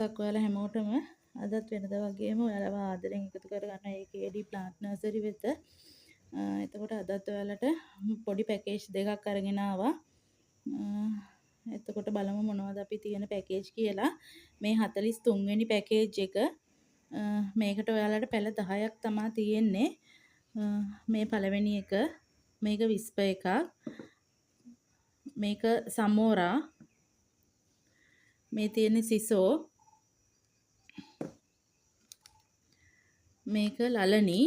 ඔයාලා හැමෝටම අදත් වෙනදා වගේම ඔයාලව ආදරෙන් එකතු කරගන්න ඒ KD plant nursery වෙත. එතකොට අදත් ඔයාලට පොඩි පැකේජ් දෙකක් අරගෙන ආවා. එතකොට බලමු මොනවද අපි තියෙන පැකේජ් කියලා. මේ 43 වෙනි පැකේජ් එක. මේකට ඔයාලට පැල 10ක් තමයි තියෙන්නේ. මේ පළවෙනි එක, මේක විස්පර් එකක්. මේක සමෝරා. මේ තියෙන්නේ සිසෝ. මේක ලලනි.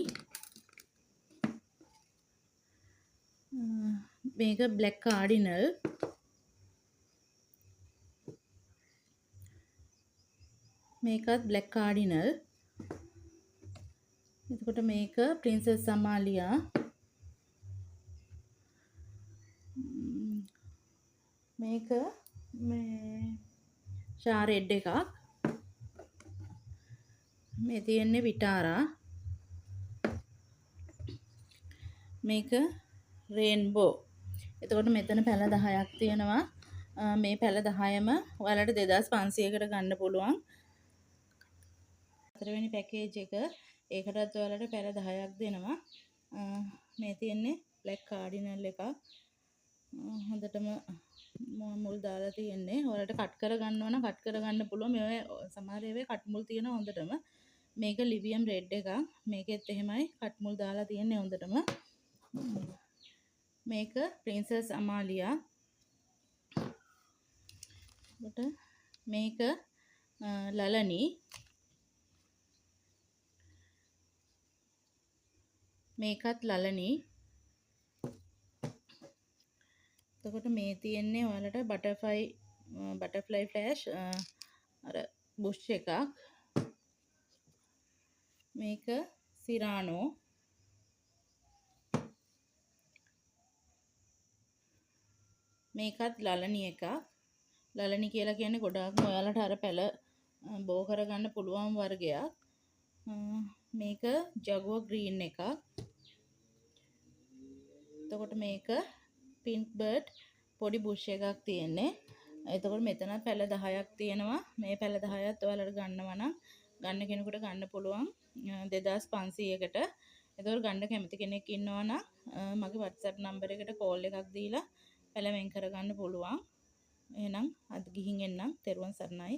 මේක බ්ලැක් කාඩිනල්. මේකත් බ්ලැක් කාඩිනල්. එතකොට මේක ප්‍රින්සස් අමාලියා. මේක මේ ෂා රෙඩ් එකක්. මේ තියෙන්නේ විටාරා. මේක රේන්බෝ. එතකොට මෙතන පැල 10ක් තියෙනවා. මේ පැල 10ම ඔයාලට 2500කට ගන්න පුළුවන්. හතරවෙනි පැකේජ් එක. ඒකටත් ඔයාලට පැල 10ක් දෙනවා. මේ තියෙන්නේ බ්ලැක් කාඩිනල් එකක්. හොඳටම මුල් දාලා තියෙන්නේ. ඔයාලට කට් කරගන්න ඕන කට් කරගන්න පුළුවන්. මේ සමහර ඒවායේ කට් මුල් තියෙනවා හොඳටම. මේක ලිවියම් රෙඩ් එකක්. මේකෙත් එහෙමයි කට් මුල් දාලා තියෙන්නේ හොඳටම. මේක ප්‍රින්සස් අමාලියා. මේක ලලනි. මේකත් ලලනි. එතකොට මේ තියෙන්නේ ඔයාලට බටර්ෆ්ලයි ෆ්ලෑෂ් අර බුෂ් එකක්. මේක සිරානෝ. මේකත් ලලනි එකක්. ලලනි කියලා කියන්නේ ගොඩාක්ම ඔයාලට අර පැල බෝ කරගන්න පුළුවන් වර්ගයක්. මේක ජගුව ග්‍රීන් එකක්. එතකොට මේක පින්ක් බර්ඩ් පොඩි බුෂ් එකක් තියෙන්නේ. එතකොට මෙතනත් පැල 10ක් තියෙනවා. මේ පැල 10ත් ඔයාලට ගන්නවා නම් ගන්න කෙනෙකුට ගන්න පුළුවන් 2500කට. එතකොට ගන්න කැමති කෙනෙක් ඉන්නවා නම් මගේ WhatsApp නම්බර් එකට කෝල් එකක් දීලා පැල වෙන් කරගන්න පුළුවන්. එහෙනම් අද ගිහින් එන්නම්. තෙරුවන් සරණයි.